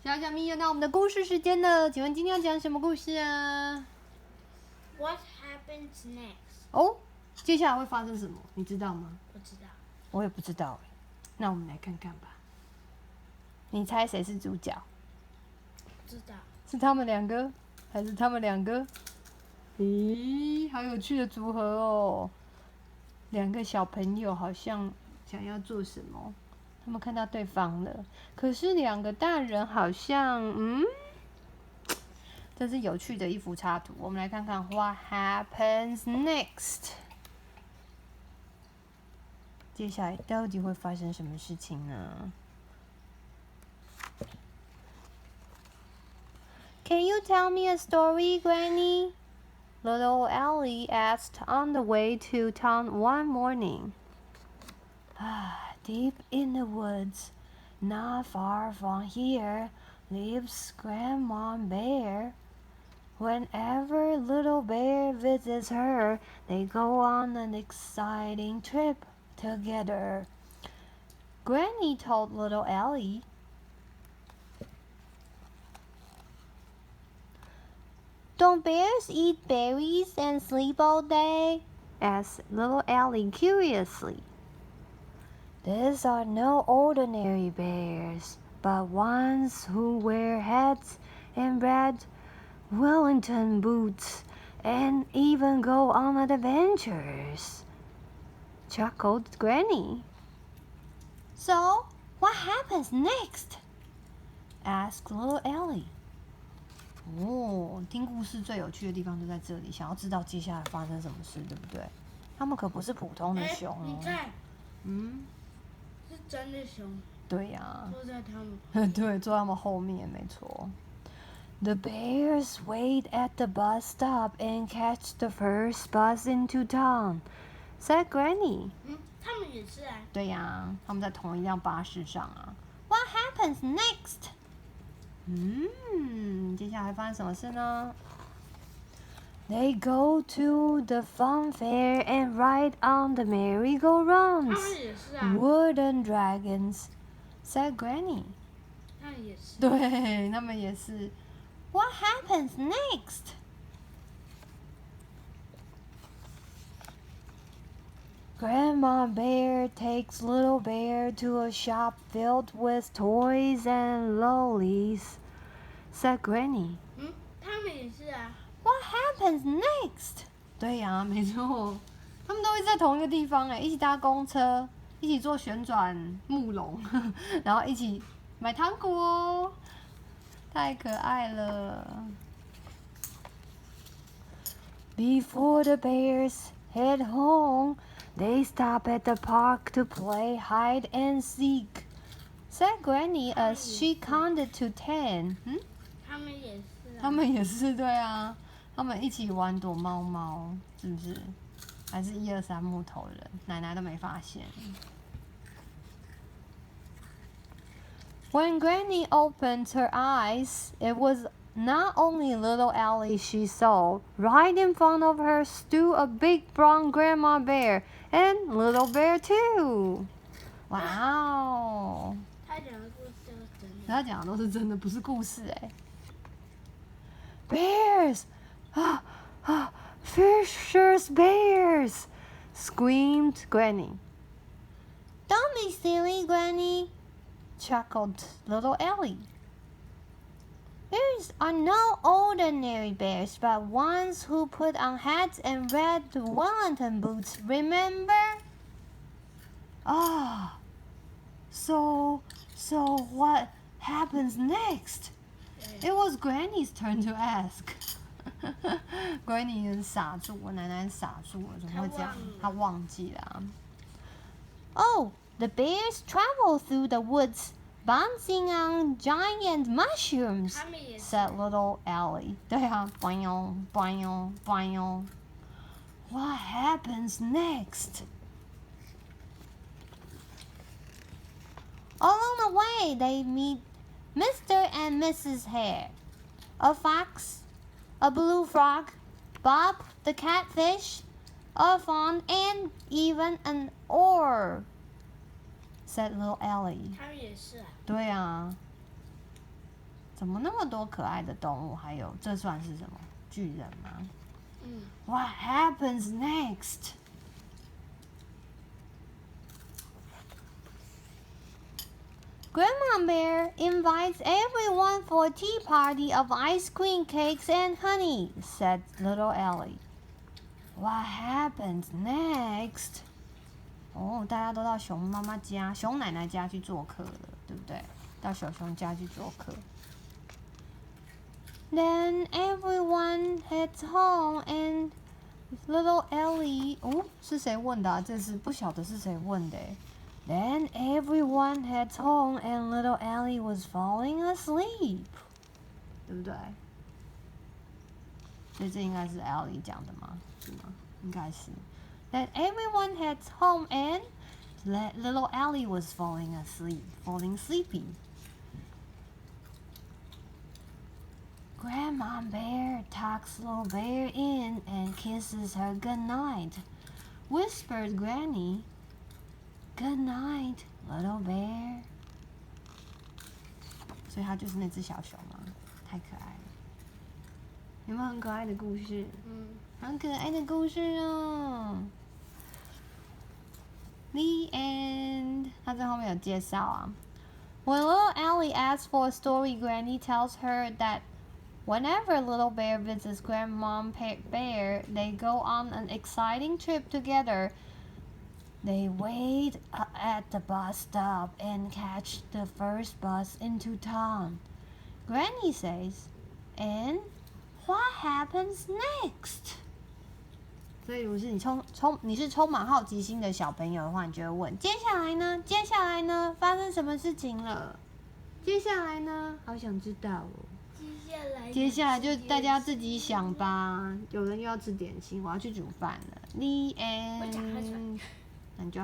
小咪又到我们的故事时间了，请问今天要讲什么故事啊 ？What happens next？ 哦，接下来会发生什么？你知道吗？不知道。我也不知道哎，那我们来看看吧。你猜谁是主角？不知道。是他们两个，还是他们两个？咦，好有趣的组合哦！两个小朋友好像想要做什么？他们看到对方了，可是两个大人好像，这是有趣的一幅插图。我们来看看 What happens next？ 接下来到底会发生什么事情呢？ Can you tell me a story, Granny? Little Ellie asked on the way to town one morning. Deep in the woods, not far from here, lives Grandma Bear. Whenever Little Bear visits her, they go on an exciting trip together. Granny told Little Ellie. Don't bears eat berries and sleep all day? Asked Little Ellie curiously. These are no ordinary bears, but ones who wear hats and red Wellington boots and even go on adventures, chuckled Granny. So, what happens next? Asked Little Ellie. 听故事最有趣的地方就在这里，想要知道接下来发生什么事，对不对？他们可不是普通的熊哦。你看，是真的熊。对呀。坐在他们。对，坐在他们后面，没错。The bears wait at the bus stop and catch the first bus into town, said Granny. 他们也是啊。对呀，他们在同一辆巴士上啊。What happens next? 接下来发生什么事呢？ They go to the fun fair and ride on the merry-go-rounds. 他们也是啊。Wooden dragons, said Granny. 他们也是。对，他们也是。What happens next? Grandma Bear takes Little Bear to a shop filled with toys and lollies, said Granny. 他们也是啊。What happens next? 对呀，没错，他们都会在同一个地方一起搭公车，一起做旋转木龙，然后一起买糖果，太可爱了。Before the bears head home, they stop at the park to play hide and seek, said Granny as she counted to 10. 他们也是啊。他们也是，对啊，他们一起玩躲猫猫，是不是？还是1、2、3木头人，奶奶都没发现。When Granny opened her eyes, it was not only Little Ellie she saw. Right in front of her stood a big brown Grandma Bear and Little Bear too. Wow! 他讲的故事都是真的。他讲的都是真的，不是故事Bears! Fisher's bears! Screamed Granny. Don't be silly, Granny, chuckled Little Ellie. Bears are no ordinary bears, but ones who put on hats and red Wellington boots, remember? So what happens next? It was Granny's turn to ask. Granny 傻住了，奶奶傻住了，怎么会这样？她忘记了。Oh, the bears travel through the woods, bouncing on giant mushrooms, said Little Ellie. 对啊 ，boing boing boing. What happens next? Along the way, they meet Mr. and Mrs. Hare, a fox, a blue frog, Bob the catfish, a fawn, and even an oar, said little Ellie. 他们也是啊。对啊，怎么那么多可爱的动物？还有，这算是什么？巨人吗？What happens next? Grandma Bear invites everyone for a tea party of ice cream, cakes, and honey, said little Ellie. What happens next? 哦，大家都到熊妈妈家、熊奶奶家去做客了，对不对？到小熊家去做客。Then everyone heads home and little Ellie 哦，是谁问的啊？这是不晓得是谁问的。Then everyone heads home and little Ellie was falling asleep， 对不对？所以这应该是 Ellie 讲的吗？是吗？应该是。Then everyone heads home and little Ellie was falling sleepy. Grandma Bear tucks little Bear in and kisses her goodnight. Whispered Granny, "Good night, little bear." 所以它就是那只小熊吗？太可爱了，有没有很可爱的故事？很可爱的故事哦。The end. 它在后面有介绍啊。When little Ellie asks for a story, Granny tells her that whenever little bear visits Grandmom Bear, they go on an exciting trip together. They wait at the bus stop and catch the first bus into town. Granny says, "And what happens next?" 所以，如果是你是充满好奇心的小朋友的话，你就会问：接下来呢？接下来呢？发生什么事情了？接下来呢？好想知道哦。接下来就大家自己想吧。有人又要吃点心，我要去煮饭了。The end。那你就。